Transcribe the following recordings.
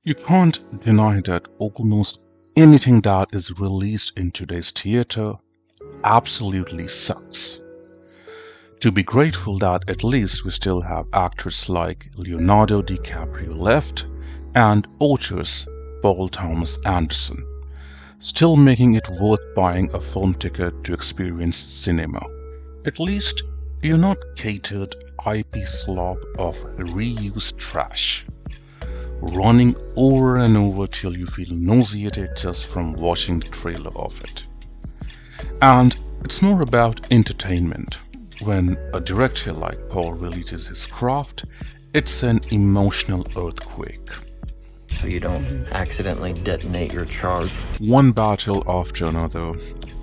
You can't deny that almost anything that is released in today's theater absolutely sucks. To be grateful that at least we still have actors like Leonardo DiCaprio left and auteurs Paul Thomas Anderson, still making it worth buying a film ticket to experience cinema. At least you're not catered IP slop of reused trash, running over and over till you feel nauseated just from watching the trailer of it. And it's more about entertainment. When a director like Paul releases his craft, it's an emotional earthquake. So you don't accidentally detonate your charge. One battle after another,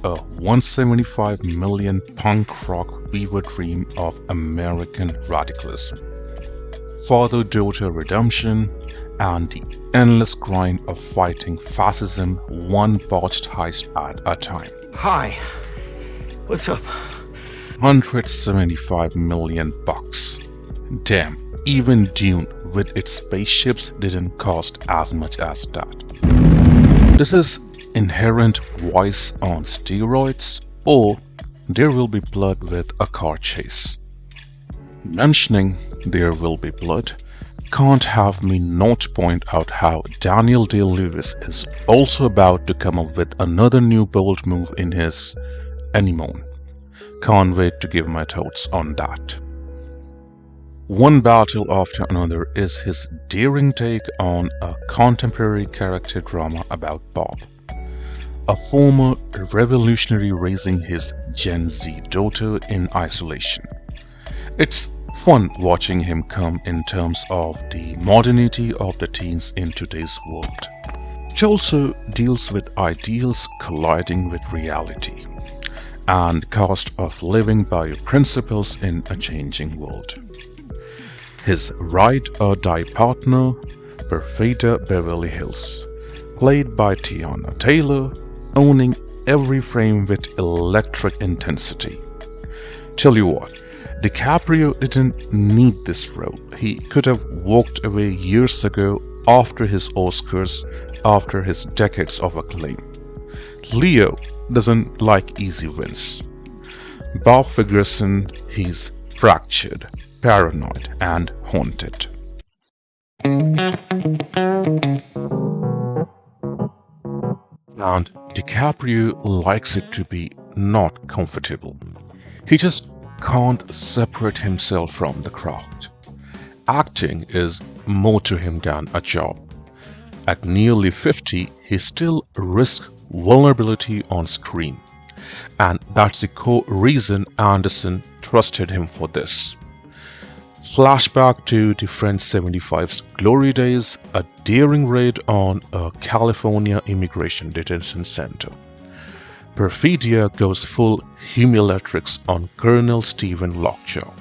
a 175 million punk rock fever dream of American radicalism. Father-daughter redemption, and the endless grind of fighting fascism one botched heist at a time. Hi. What's up? $175 million. Damn, even Dune with its spaceships didn't cost as much as that. This is inherent voice on steroids, or there will be blood with a car chase. Mentioning there will be blood can't have me not point out how Daniel Day-Lewis is also about to come up with another new bold move in his Anemone. Can't wait to give my thoughts on that. One battle after another is his daring take on a contemporary character drama about Bob, a former revolutionary raising his Gen Z daughter in isolation. It's fun watching him come in terms of the modernity of the teens in today's world. It also deals with ideals colliding with reality and cost of living by principles in a changing world. His ride-or-die partner, Perfida Beverly Hills, played by Tiana Taylor, owning every frame with electric intensity. Tell you what, DiCaprio didn't need this role. He could have walked away years ago after his Oscars, after his decades of acclaim. Leo doesn't like easy wins. Bob Ferguson, he's fractured, paranoid, and haunted. And DiCaprio likes it to be not comfortable. He just can't separate himself from the craft. Acting is more to him than a job. At nearly 50, he still risks vulnerability on screen. And that's the core reason Anderson trusted him for this. Flashback to the French 75's glory days, a daring raid on a California immigration detention center. Perfidia goes full Humiliatrix on Colonel Stephen Lockjaw.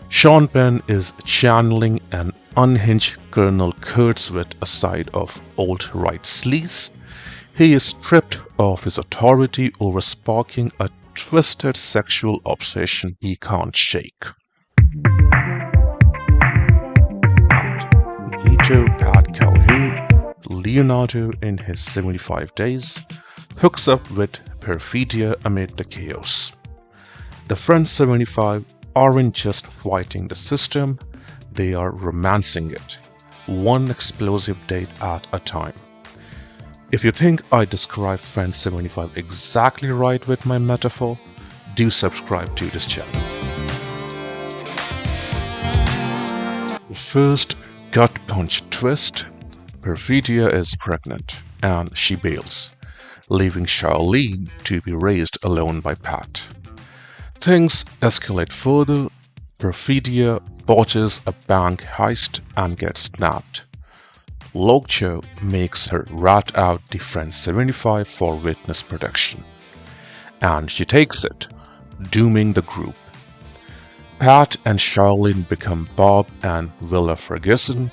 Sean Penn is channeling an unhinged Colonel Kurtz with a side of alt-right sleaze. He is stripped of his authority over sparking a twisted sexual obsession he can't shake. Vito Pat Calhoun, Leonardo in his 75 days, hooks up with Perfidia amid the chaos. The French 75 aren't just fighting the system, they are romancing it, one explosive date at a time. If you think I described French 75 exactly right with my metaphor, do subscribe to this channel. First gut punch twist, Perfidia is pregnant and she bails, leaving Charlene to be raised alone by Pat. Things escalate further. Perfidia botches a bank heist and gets snapped. Lockjaw makes her rat out the French 75 for witness protection, and she takes it, dooming the group. Pat and Charlene become Bob and Willa Ferguson,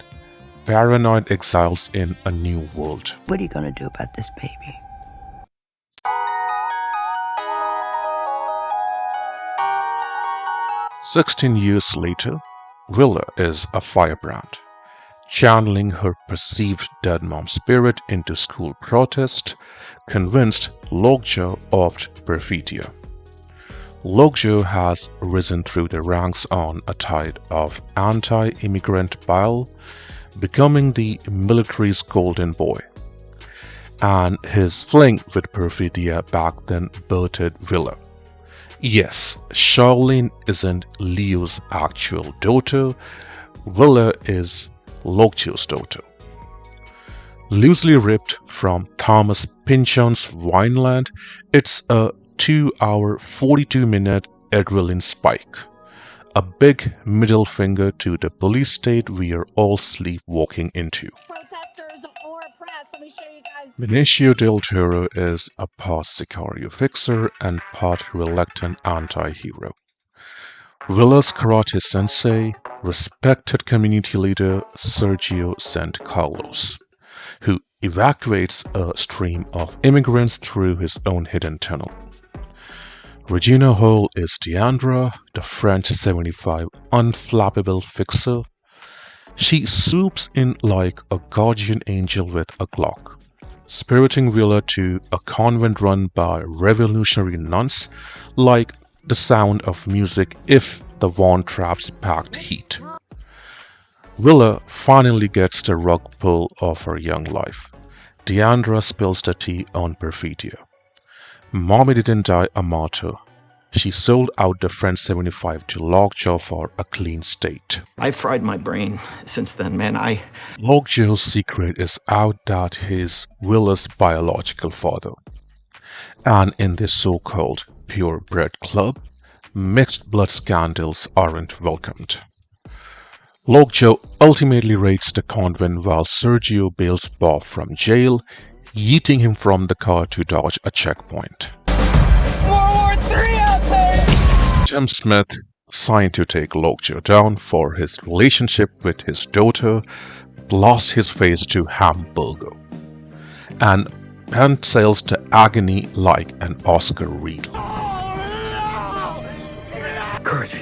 paranoid exiles in a new world. What are you gonna do about this baby? "16 years later, Willa is a firebrand, channeling her perceived dead mom spirit into school protest, convinced Lockjaw of perfidia. Lockjaw has risen through the ranks on a tide of anti-immigrant bile, becoming the military's golden boy. And his fling with perfidia back then birthed Villa. Yes, Charlene isn't Leo's actual daughter, Villa is Lockjaw's daughter. Loosely ripped from Thomas Pynchon's Vineland, it's a 2-hour 42-minute adrenaline spike. A big middle finger to the police state we are all sleepwalking into. Benicio del Toro is a part Sicario fixer and part reluctant anti-hero. Villa's karate sensei, respected community leader Sergio St. Carlos, who evacuates a stream of immigrants through his own hidden tunnel. Regina Hall is Deandra, the French 75 unflappable fixer. She swoops in like a guardian angel with a Glock, spiriting Villa to a convent run by revolutionary nuns like the sound of music if the Von Trapp's packed heat. Villa finally gets the rug pull of her young life. Deandra spills the tea on perfidia. Mommy didn't die a martyr. She sold out the French 75 to Lockjaw for a clean state. I fried my brain since then, man. Lockjaw's secret is out that he's Villa's biological father. And in this so-called purebred club, mixed blood scandals aren't welcomed. Lockjaw ultimately raids the convent while Sergio bails Bob from jail, yeeting him from the car to dodge a checkpoint. World War III out there! Tim Smith signed to take Lockjaw down for his relationship with his daughter, blasts his face to hamburger, and Penn sails to agony like an Oscar reel. Courage.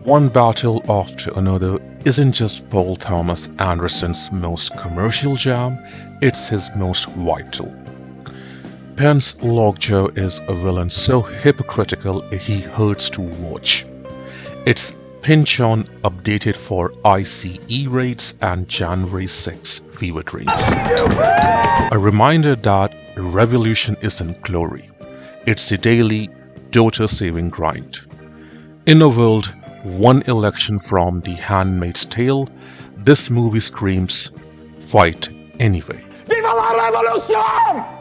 One battle after another isn't just Paul Thomas Anderson's most commercial jam, it's his most vital. Penn's Lockjaw is a villain so hypocritical he hurts to watch. It's Pynchon updated for ICE raids and January 6 fever dreams. A reminder that revolution isn't glory. It's the daily daughter-saving grind. In a world one election from The Handmaid's Tale, this movie screams, fight anyway. Viva la revolution!